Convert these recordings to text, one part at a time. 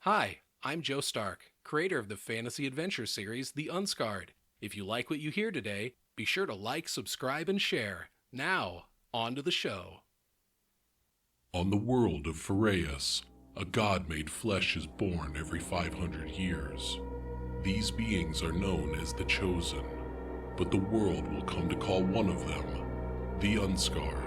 Hi, I'm Joe Stark, creator of the fantasy adventure series The Unscarred. If you like what you hear today, be sure to like, subscribe, and share. Now, on to the show. On the world of Faereyas, a god made flesh is born every 500 years. These beings are known as the Chosen, but the world will come to call one of them the Unscarred.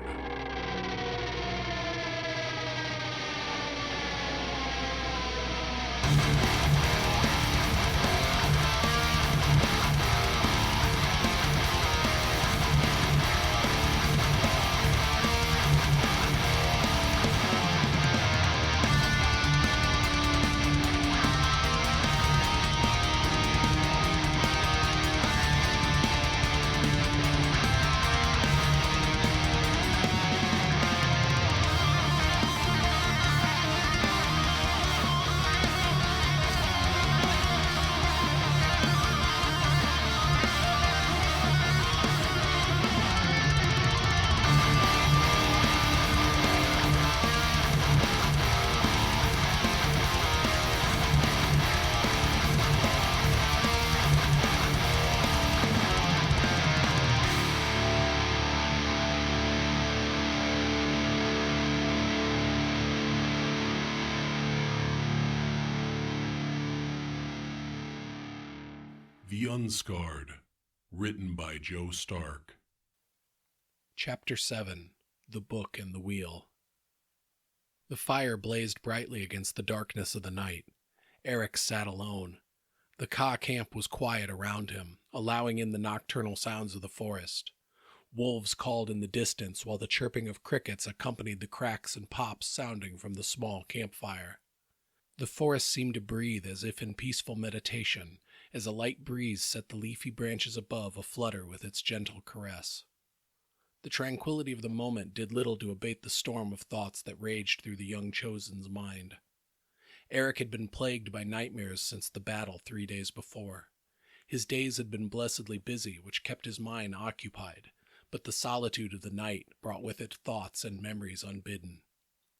The Unscarred, written by Joe Stark. Chapter 7 The Book and the Wheel. The fire blazed brightly against the darkness of the night. Eric sat alone. The Ka camp was quiet around him, allowing in the nocturnal sounds of the forest. Wolves called in the distance while the chirping of crickets accompanied the cracks and pops sounding from the small campfire. The forest seemed to breathe as if in peaceful meditation, as a light breeze set the leafy branches above aflutter with its gentle caress. The tranquility of the moment did little to abate the storm of thoughts that raged through the young Chosen's mind. Eric had been plagued by nightmares since the battle 3 days before. His days had been blessedly busy, which kept his mind occupied, but the solitude of the night brought with it thoughts and memories unbidden.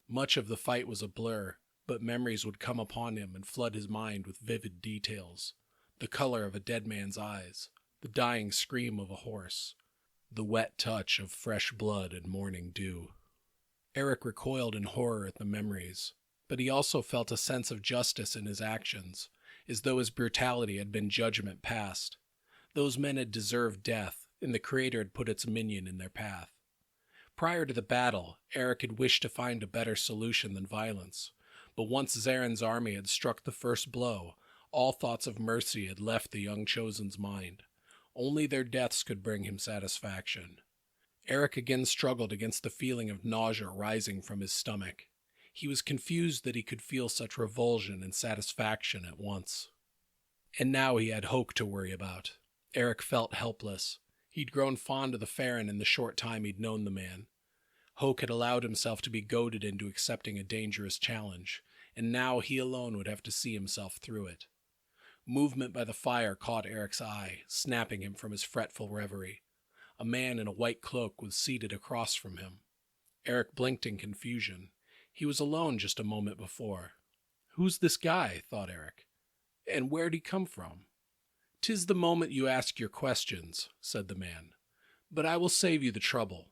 Much of the fight was a blur, but memories would come upon him and flood his mind with vivid details. The color of a dead man's eyes, the dying scream of a horse, the wet touch of fresh blood and morning dew. Eric recoiled in horror at the memories, but he also felt a sense of justice in his actions, as though his brutality had been judgment passed. Those men had deserved death, and the Creator had put its minion in their path. Prior to the battle, Eric had wished to find a better solution than violence, but once Zaren's army had struck the first blow, all thoughts of mercy had left the young Chosen's mind. Only their deaths could bring him satisfaction. Eric again struggled against the feeling of nausea rising from his stomach. He was confused that he could feel such revulsion and satisfaction at once. And now he had Hoke to worry about. Eric felt helpless. He'd grown fond of the Farron in the short time he'd known the man. Hoke had allowed himself to be goaded into accepting a dangerous challenge, and now he alone would have to see himself through it. Movement by the fire caught Eric's eye, snapping him from his fretful reverie. A man in a white cloak was seated across from him. Eric blinked in confusion. He was alone just a moment before. "Who's this guy?" thought Eric. "And where'd he come from?" "'Tis the moment you ask your questions," said the man. "But I will save you the trouble."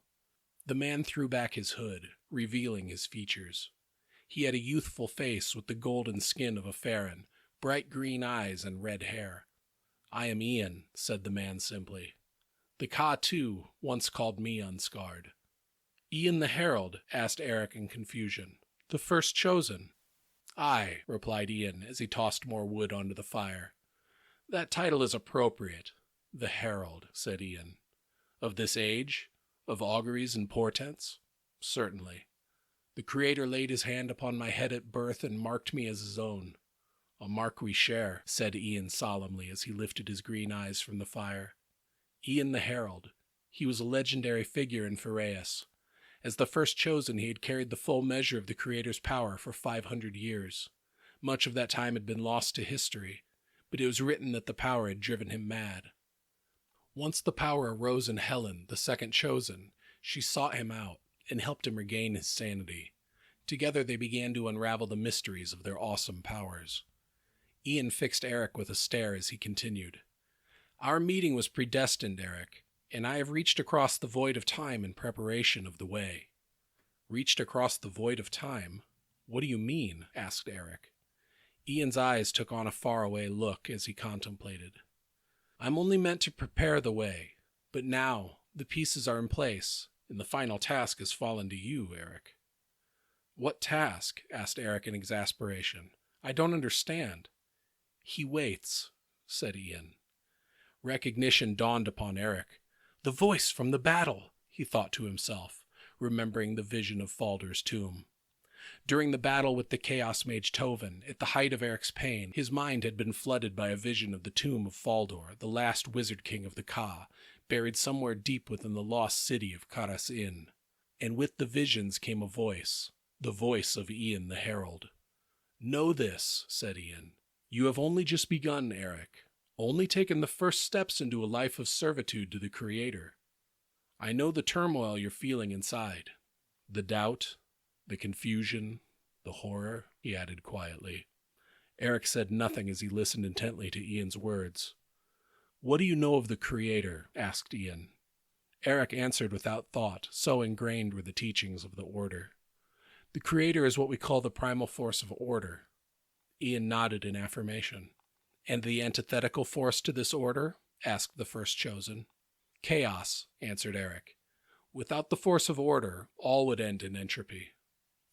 The man threw back his hood, revealing his features. He had a youthful face with the golden skin of a Farron, bright green eyes and red hair. "I am Ian," said the man simply. "The Ka, too, once called me Unscarred." "Ian the Herald?" asked Eric in confusion. "The first chosen?" "Aye," replied Ian as he tossed more wood onto the fire. "That title is appropriate." "The Herald," said Ian. "Of this age? Of auguries and portents?" "Certainly. The Creator laid his hand upon my head at birth and marked me as his own." "A mark we share," said Ian solemnly as he lifted his green eyes from the fire. Ian the Herald. He was a legendary figure in Faereyas. As the first chosen, he had carried the full measure of the Creator's power for 500 years. Much of that time had been lost to history, but it was written that the power had driven him mad. Once the power arose in Helen, the second chosen, she sought him out and helped him regain his sanity. Together they began to unravel the mysteries of their awesome powers. Ian fixed Eric with a stare as he continued. Our meeting was predestined, Eric, and I have reached across the void of time in preparation of the way. Reached across the void of time? What do you mean? Asked Eric. Ian's eyes took on a faraway look as he contemplated. I'm only meant to prepare the way, but now the pieces are in place, and the final task has fallen to you, Eric. What task? Asked Eric in exasperation. I don't understand. He waits, said Ian. Recognition dawned upon Eric. The voice from the battle, he thought to himself, remembering the vision of Falder's tomb. During the battle with the Chaos Mage Tovin, at the height of Eric's pain, his mind had been flooded by a vision of the tomb of Faldor, the last wizard king of the Ka, buried somewhere deep within the lost city of Karas-In. And with the visions came a voice, the voice of Ian the Herald. Know this, said Ian. You have only just begun, Eric. Only taken the first steps into a life of servitude to the Creator. I know the turmoil you're feeling inside. The doubt, the confusion, the horror, he added quietly. Eric said nothing as he listened intently to Ian's words. What do you know of the Creator? Asked Ian. Eric answered without thought, so ingrained were the teachings of the Order. The Creator is what we call the primal force of order. Ian nodded in affirmation. And the antithetical force to this order? Asked the first chosen. Chaos, answered Eric. Without the force of order, all would end in entropy.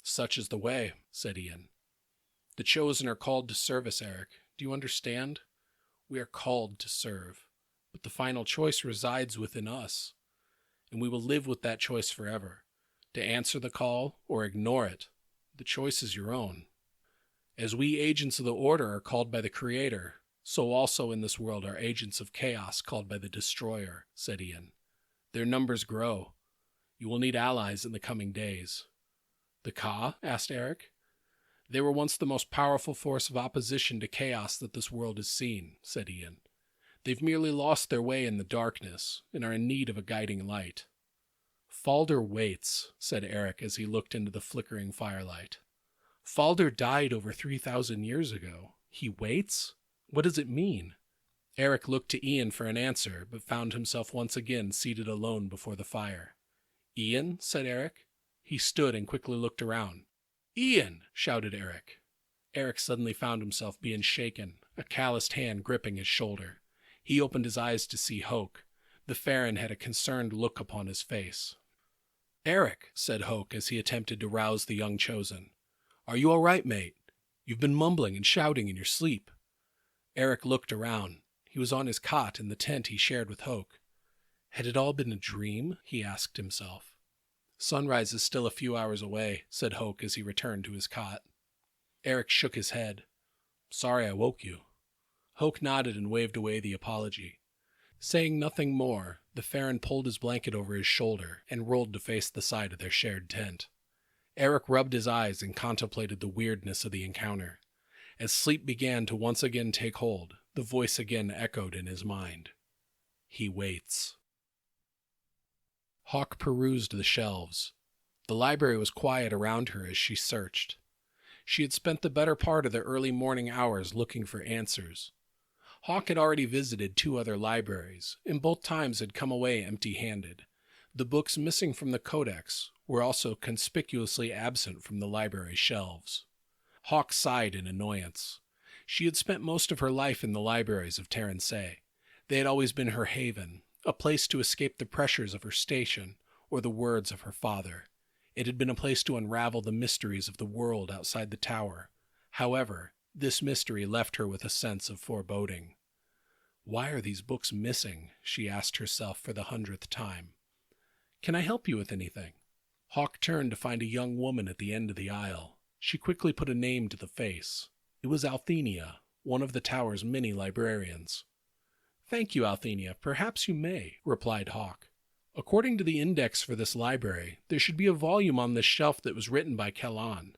Such is the way, said Ian. The chosen are called to service, Eric. Do you understand? We are called to serve, but the final choice resides within us, and we will live with that choice forever. To answer the call or ignore it, the choice is your own. As we agents of the Order are called by the Creator, so also in this world are agents of chaos called by the Destroyer, said Ian. Their numbers grow. You will need allies in the coming days. The Ka? Asked Eric. They were once the most powerful force of opposition to chaos that this world has seen, said Ian. They've merely lost their way in the darkness and are in need of a guiding light. Falder waits, said Eric as he looked into the flickering firelight. Falder died over 3,000 years ago. He waits? What does it mean? Eric looked to Ian for an answer, but found himself once again seated alone before the fire. Ian? Said Eric. He stood and quickly looked around. Ian! Shouted Eric. Eric suddenly found himself being shaken, a calloused hand gripping his shoulder. He opened his eyes to see Hoke. The Farron had a concerned look upon his face. Eric, said Hoke as he attempted to rouse the young chosen. Are you all right, mate? You've been mumbling and shouting in your sleep. Eric looked around. He was on his cot in the tent he shared with Hoke. Had it all been a dream? He asked himself. Sunrise is still a few hours away, said Hoke as he returned to his cot. Eric shook his head. Sorry I woke you. Hoke nodded and waved away the apology. Saying nothing more, the Farron pulled his blanket over his shoulder and rolled to face the side of their shared tent. Eric rubbed his eyes and contemplated the weirdness of the encounter. As sleep began to once again take hold, the voice again echoed in his mind. He waits. Hawk perused the shelves. The library was quiet around her as she searched. She had spent the better part of the early morning hours looking for answers. Hawk had already visited 2 other libraries, and both times had come away empty-handed. The books missing from the codex were also conspicuously absent from the library shelves. Hawk sighed in annoyance. She had spent most of her life in the libraries of Terransay. They had always been her haven, a place to escape the pressures of her station or the words of her father. It had been a place to unravel the mysteries of the world outside the tower. However, this mystery left her with a sense of foreboding. Why are these books missing? She asked herself for the 100th time. Can I help you with anything? Hawk turned to find a young woman at the end of the aisle. She quickly put a name to the face. It was Althenia, one of the tower's many librarians. Thank you, Althenia. Perhaps you may, replied Hawk. According to the index for this library, there should be a volume on this shelf that was written by Kellan.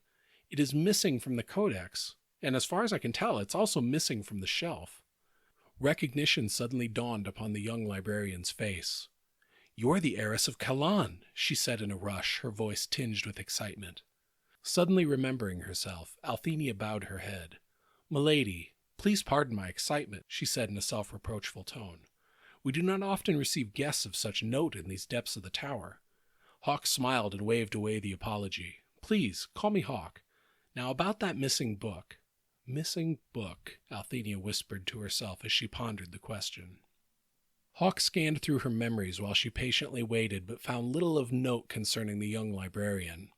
It is missing from the codex, and as far as I can tell, it's also missing from the shelf. Recognition suddenly dawned upon the young librarian's face. You're the heiress of Kellan, she said in a rush, her voice tinged with excitement. Suddenly remembering herself, Althenia bowed her head. "Milady, please pardon my excitement," she said in a self-reproachful tone. "We do not often receive guests of such note in these depths of the tower." Hawk smiled and waved away the apology. "Please, call me Hawk. Now about that missing book." "Missing book," Althenia whispered to herself as she pondered the question. Hawk scanned through her memories while she patiently waited, but found little of note concerning the young librarian.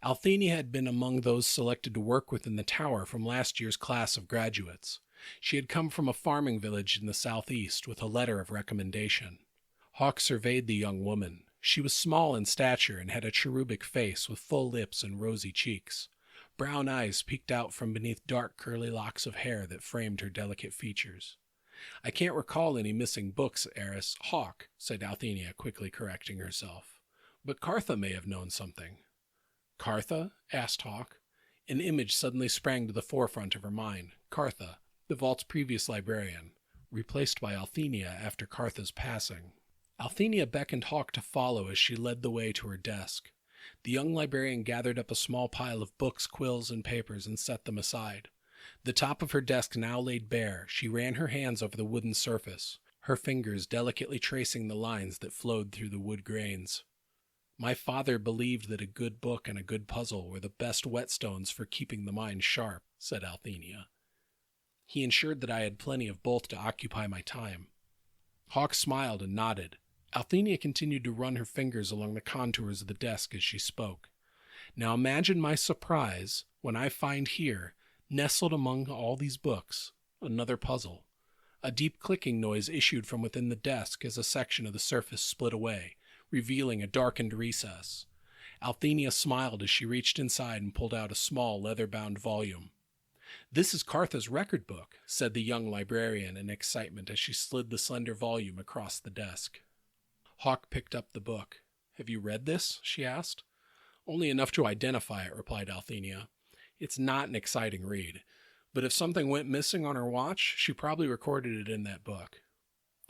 Althenia had been among those selected to work within the tower from last year's class of graduates. She had come from a farming village in the southeast with a letter of recommendation. Hawk surveyed the young woman. She was small in stature and had a cherubic face with full lips and rosy cheeks. Brown eyes peeked out from beneath dark curly locks of hair that framed her delicate features. "I can't recall any missing books, Heiress Hawk," said Althenia, quickly correcting herself. "But Cartha may have known something." "Cartha?" asked Hawk. An image suddenly sprang to the forefront of her mind. Cartha, the vault's previous librarian, replaced by Althenia after Cartha's passing. Althenia beckoned Hawk to follow as she led the way to her desk. The young librarian gathered up a small pile of books, quills, and papers and set them aside. The top of her desk now laid bare. She ran her hands over the wooden surface, her fingers delicately tracing the lines that flowed through the wood grains. "My father believed that a good book and a good puzzle were the best whetstones for keeping the mind sharp," said Althenia. "He ensured that I had plenty of both to occupy my time." Hawk smiled and nodded. Althenia continued to run her fingers along the contours of the desk as she spoke. "Now imagine my surprise when I find here, nestled among all these books, another puzzle." A deep clicking noise issued from within the desk as a section of the surface split away, revealing a darkened recess. Althenia smiled as she reached inside and pulled out a small leather-bound volume. "This is Cartha's record book," said the young librarian in excitement as she slid the slender volume across the desk. Hawk picked up the book. "Have you read this?" she asked. "Only enough to identify it," replied Althenia. "It's not an exciting read, but if something went missing on her watch, she probably recorded it in that book."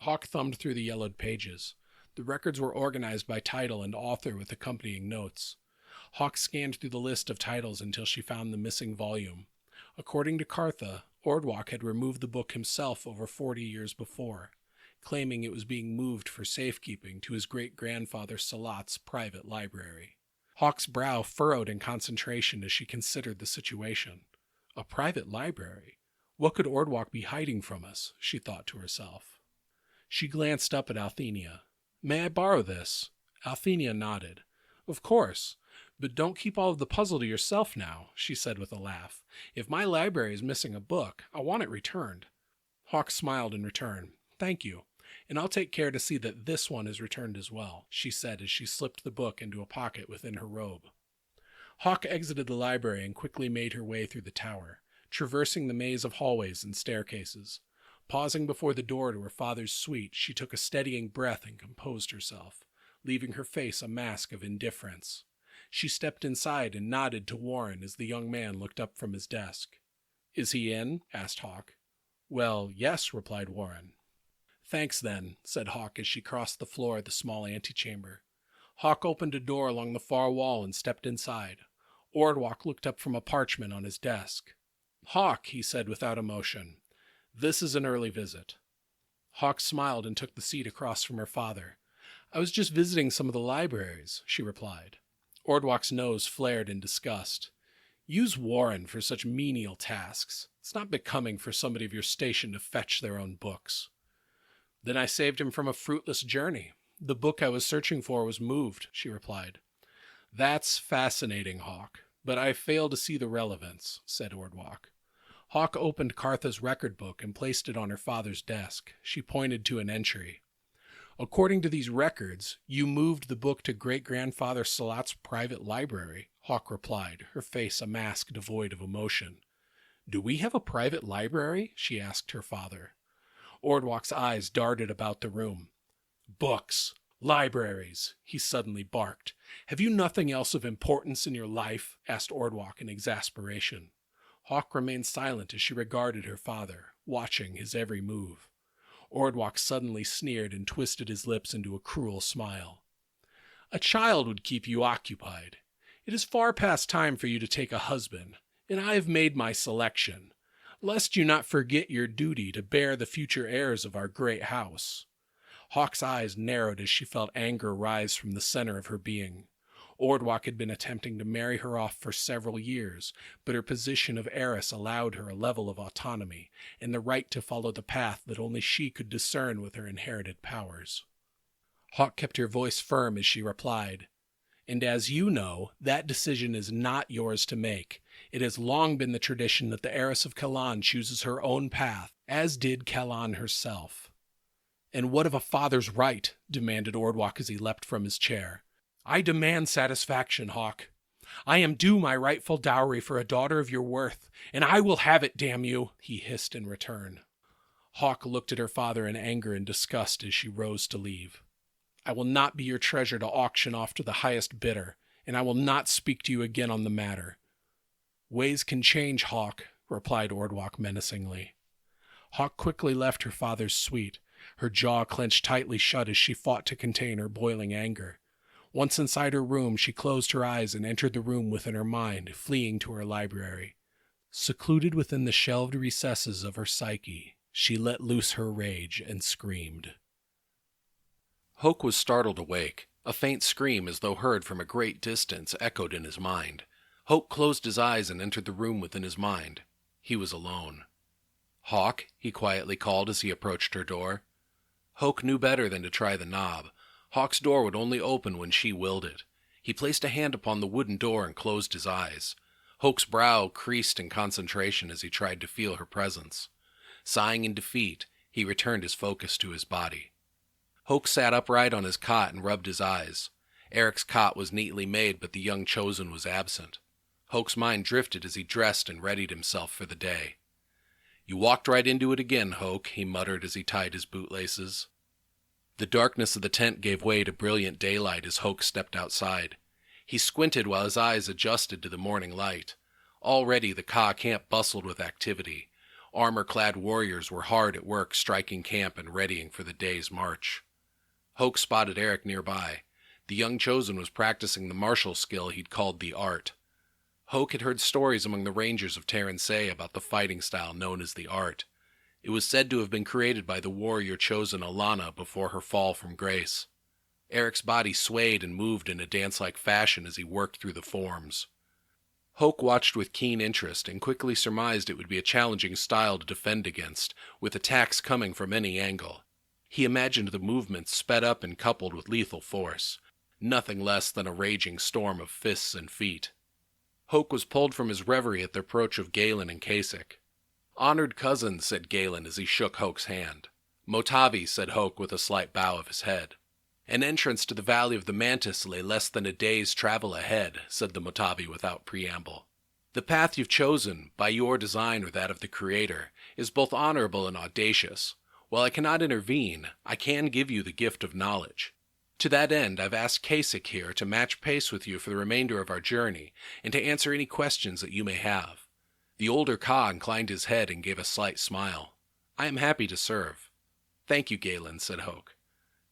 Hawk thumbed through the yellowed pages. The records were organized by title and author with accompanying notes. Hawk scanned through the list of titles until she found the missing volume. According to Cartha, Ordwak had removed the book himself over 40 years before, claiming it was being moved for safekeeping to his great-grandfather Salat's private library. Hawk's brow furrowed in concentration as she considered the situation. A private library? What could Ordwak be hiding from us? She thought to herself. She glanced up at Althenia. "May I borrow this?" Althenia nodded. "Of course, but don't keep all of the puzzle to yourself now," she said with a laugh. "If my library is missing a book, I want it returned." Hawk smiled in return. "Thank you. And I'll take care to see that this one is returned as well," she said as she slipped the book into a pocket within her robe. Hawk exited the library and quickly made her way through the tower, traversing the maze of hallways and staircases. Pausing before the door to her father's suite, she took a steadying breath and composed herself, leaving her face a mask of indifference. She stepped inside and nodded to Warren as the young man looked up from his desk. "Is he in?" asked Hawk. "Well, yes," replied Warren. "Thanks, then," said Hawk as she crossed the floor of the small antechamber. Hawk opened a door along the far wall and stepped inside. Ordwak looked up from a parchment on his desk. "Hawk," he said without emotion, "this is an early visit." Hawk smiled and took the seat across from her father. "I was just visiting some of the libraries," she replied. Ordwak's nose flared in disgust. "Use Warren for such menial tasks. It's not becoming for somebody of your station to fetch their own books." "Then I saved him from a fruitless journey. The book I was searching for was moved," she replied. "That's fascinating, Hawk, but I fail to see the relevance," said Ordwak. Hawk opened Cartha's record book and placed it on her father's desk. She pointed to an entry. "According to these records, you moved the book to great-grandfather Salat's private library," Hawk replied, her face a mask devoid of emotion. "Do we have a private library?" she asked her father. Ordwak's eyes darted about the room. "Books! Libraries!" he suddenly barked. "Have you nothing else of importance in your life?" asked Ordwak in exasperation. Hawk remained silent as she regarded her father, watching his every move. Ordwak suddenly sneered and twisted his lips into a cruel smile. "A child would keep you occupied. It is far past time for you to take a husband, and I have made my selection, lest you not forget your duty to bear the future heirs of our great house." Hawk's eyes narrowed as she felt anger rise from the center of her being. Ordwak had been attempting to marry her off for several years, but her position of heiress allowed her a level of autonomy and the right to follow the path that only she could discern with her inherited powers. Hawk kept her voice firm as she replied, "And as you know, that decision is not yours to make. It has long been the tradition that the heiress of Kalan chooses her own path, as did Kalan herself." "And what of a father's right?" demanded Ordwak as he leapt from his chair. "I demand satisfaction, Hawk. I am due my rightful dowry for a daughter of your worth, and I will have it, damn you," he hissed in return. Hawk looked at her father in anger and disgust as she rose to leave. "I will not be your treasure to auction off to the highest bidder, and I will not speak to you again on the matter." "Ways can change, Hawk," replied Ordwak menacingly. Hawk quickly left her father's suite, her jaw clenched tightly shut as she fought to contain her boiling anger. Once inside her room, she closed her eyes and entered the room within her mind, fleeing to her library. Secluded within the shelved recesses of her psyche, she let loose her rage and screamed. Hoke was startled awake. A faint scream, as though heard from a great distance, echoed in his mind. Hoke closed his eyes and entered the room within his mind. He was alone. "Hawk," he quietly called as he approached her door. Hoke knew better than to try the knob. Hawk's door would only open when she willed it. He placed a hand upon the wooden door and closed his eyes. Hoke's brow creased in concentration as he tried to feel her presence. Sighing in defeat, he returned his focus to his body. Hoke sat upright on his cot and rubbed his eyes. Eric's cot was neatly made, but the young chosen was absent. Hoke's mind drifted as he dressed and readied himself for the day. "You walked right into it again, Hoke," he muttered as he tied his bootlaces. The darkness of the tent gave way to brilliant daylight as Hoke stepped outside. He squinted while his eyes adjusted to the morning light. Already the Ka camp bustled with activity. Armor-clad warriors were hard at work striking camp and readying for the day's march. Hoke spotted Eric nearby. The young chosen was practicing the martial skill he'd called the art. Hoke had heard stories among the rangers of Terransay about the fighting style known as the art. It was said to have been created by the warrior chosen Alana before her fall from grace. Eric's body swayed and moved in a dance-like fashion as he worked through the forms. Hoke watched with keen interest and quickly surmised it would be a challenging style to defend against, with attacks coming from any angle. He imagined the movements sped up and coupled with lethal force, nothing less than a raging storm of fists and feet. Hoke was pulled from his reverie at the approach of Galen and Kasich. "Honored cousins," said Galen as he shook Hoke's hand. "Motavi," said Hoke with a slight bow of his head. "An entrance to the Valley of the Mantis lay less than a day's travel ahead," said the Motavi without preamble. "The path you've chosen, by your design or that of the Creator, is both honorable and audacious. While I cannot intervene, I can give you the gift of knowledge. To that end, I've asked Kasich here to match pace with you for the remainder of our journey, and to answer any questions that you may have." The older Ka inclined his head and gave a slight smile. "I am happy to serve." "Thank you, Galen," said Hoke.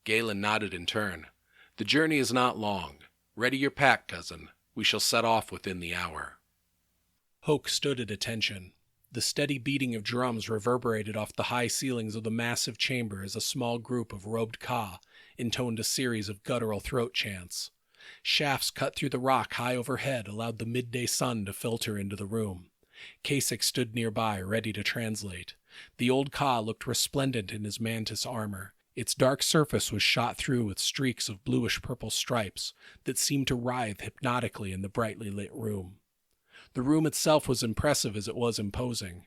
Galen nodded in turn. "The journey is not long. Ready your pack, cousin. We shall set off within the hour." Hoke stood at attention. The steady beating of drums reverberated off the high ceilings of the massive chamber as a small group of robed Ka intoned a series of guttural throat chants. Shafts cut through the rock high overhead allowed the midday sun to filter into the room. Kasich stood nearby, ready to translate. The old Ka looked resplendent in his mantis armor. Its dark surface was shot through with streaks of bluish-purple stripes that seemed to writhe hypnotically in the brightly lit room. The room itself was impressive as it was imposing.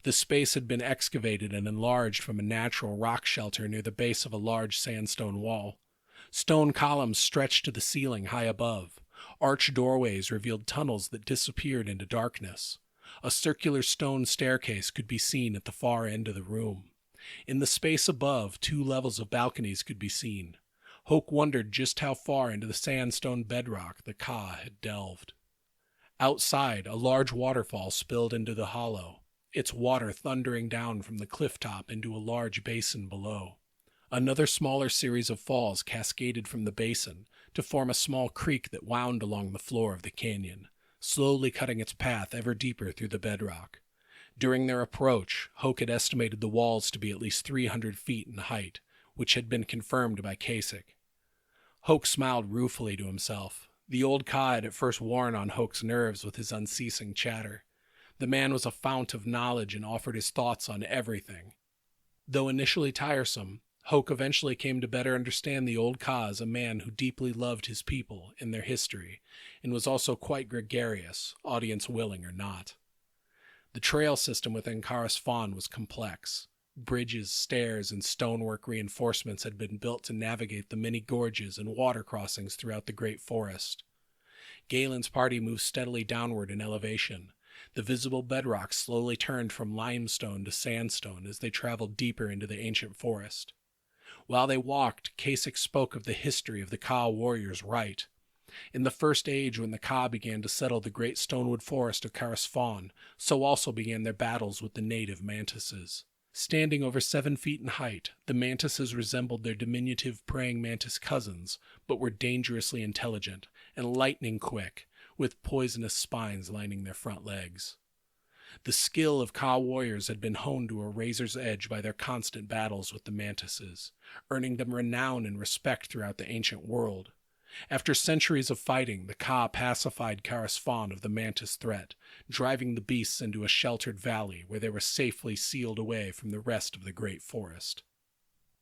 The space had been excavated and enlarged from a natural rock shelter near the base of a large sandstone wall. Stone columns stretched to the ceiling high above. Arched doorways revealed tunnels that disappeared into darkness. A circular stone staircase could be seen at the far end of the room. In the space above, 2 levels of balconies could be seen. Hoke wondered just how far into the sandstone bedrock the Ka had delved. Outside, a large waterfall spilled into the hollow, its water thundering down from the cliff top into a large basin below. Another smaller series of falls cascaded from the basin, to form a small creek that wound along the floor of the canyon, slowly cutting its path ever deeper through the bedrock. During their approach, Hoke had estimated the walls to be at least 300 feet in height, which had been confirmed by Kasich. Hoke smiled ruefully to himself. The old Ka had at first worn on Hoke's nerves with his unceasing chatter. The man was a fount of knowledge and offered his thoughts on everything. Though initially tiresome, Hoke eventually came to better understand the old Ka as a man who deeply loved his people and their history, and was also quite gregarious, audience willing or not. The trail system within Karas Fawn was complex. Bridges, stairs, and stonework reinforcements had been built to navigate the many gorges and water crossings throughout the great forest. Galen's party moved steadily downward in elevation. The visible bedrock slowly turned from limestone to sandstone as they traveled deeper into the ancient forest. While they walked, Kasich spoke of the history of the Ka warriors' right. In the first age, when the Ka began to settle the great stonewood forest of Karas Fawn, so also began their battles with the native mantises. Standing over 7 feet in height, the mantises resembled their diminutive praying mantis cousins, but were dangerously intelligent and lightning quick, with poisonous spines lining their front legs. The skill of Ka warriors had been honed to a razor's edge by their constant battles with the mantises, earning them renown and respect throughout the ancient world. After centuries of fighting, the Ka pacified Karas Fawn of the mantis threat, driving the beasts into a sheltered valley where they were safely sealed away from the rest of the great forest.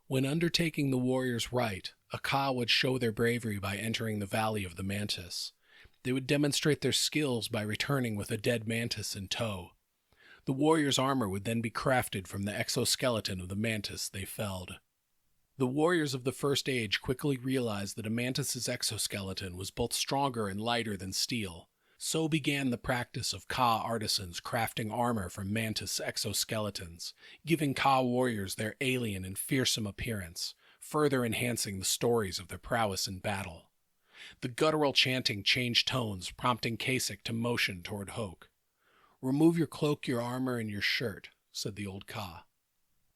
When undertaking the warrior's right, a Ka would show their bravery by entering the valley of the mantis. They would demonstrate their skills by returning with a dead mantis in tow. The warrior's armor would then be crafted from the exoskeleton of the mantis they felled. The warriors of the First Age quickly realized that a mantis's exoskeleton was both stronger and lighter than steel. So began the practice of Ka artisans crafting armor from mantis exoskeletons, giving Ka warriors their alien and fearsome appearance, further enhancing the stories of their prowess in battle. The guttural chanting changed tones, prompting Kasich to motion toward Hoke. "Remove your cloak, your armor, and your shirt," said the old Ka.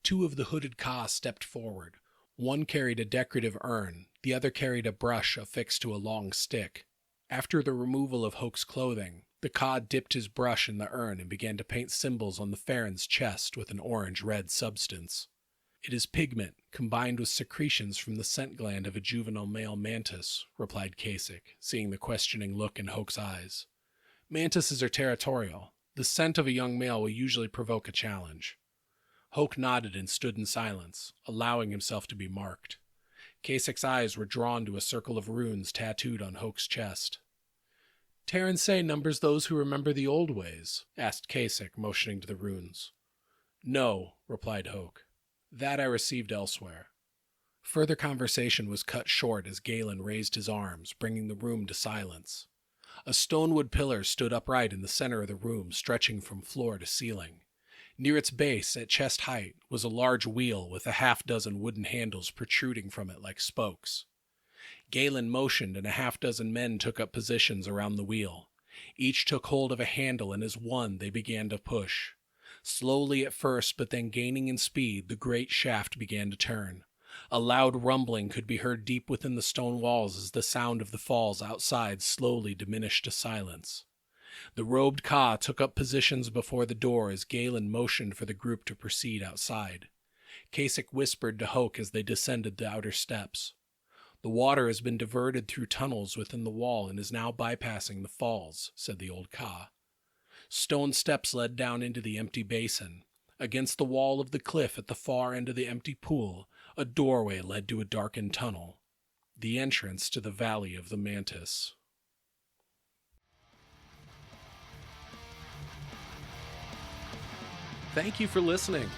2 of the hooded Ka stepped forward. One carried a decorative urn, the other carried a brush affixed to a long stick. After the removal of Hoke's clothing, the Ka dipped his brush in the urn and began to paint symbols on the Farron's chest with an orange-red substance. "It is pigment, combined with secretions from the scent gland of a juvenile male mantis," replied Kasich, seeing the questioning look in Hoke's eyes. "Mantises are territorial. The scent of a young male will usually provoke a challenge." Hoke nodded and stood in silence, allowing himself to be marked. Kasich's eyes were drawn to a circle of runes tattooed on Hoke's chest. "Terran Say numbers those who remember the old ways?" asked Kasich, motioning to the runes. "No," replied Hoke. "That I received elsewhere." Further conversation was cut short as Galen raised his arms, bringing the room to silence. A stonewood pillar stood upright in the center of the room, stretching from floor to ceiling. Near its base, at chest height, was a large wheel with a half-dozen wooden handles protruding from it like spokes. Galen motioned, and a half-dozen men took up positions around the wheel. Each took hold of a handle, and as one they began to push. Slowly at first, but then gaining in speed, the great shaft began to turn. A loud rumbling could be heard deep within the stone walls as the sound of the falls outside slowly diminished to silence. The robed Ka took up positions before the door as Galen motioned for the group to proceed outside. Kasich whispered to Hoke as they descended the outer steps. "The water has been diverted through tunnels within the wall and is now bypassing the falls," said the old Ka. Stone steps led down into the empty basin. Against the wall of the cliff at the far end of the empty pool, a doorway led to a darkened tunnel, the entrance to the Valley of the Mantis. Thank you for listening.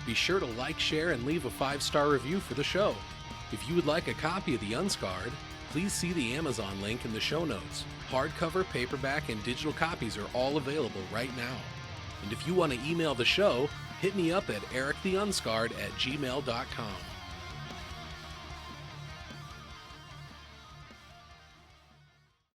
Be sure to like, share, and leave a 5-star review for the show. If you would like a copy of the Unscarred, please see the Amazon link in the show notes. Hardcover, paperback, and digital copies are all available right now. And if you want to email the show, hit me up at erictheunscarred@gmail.com.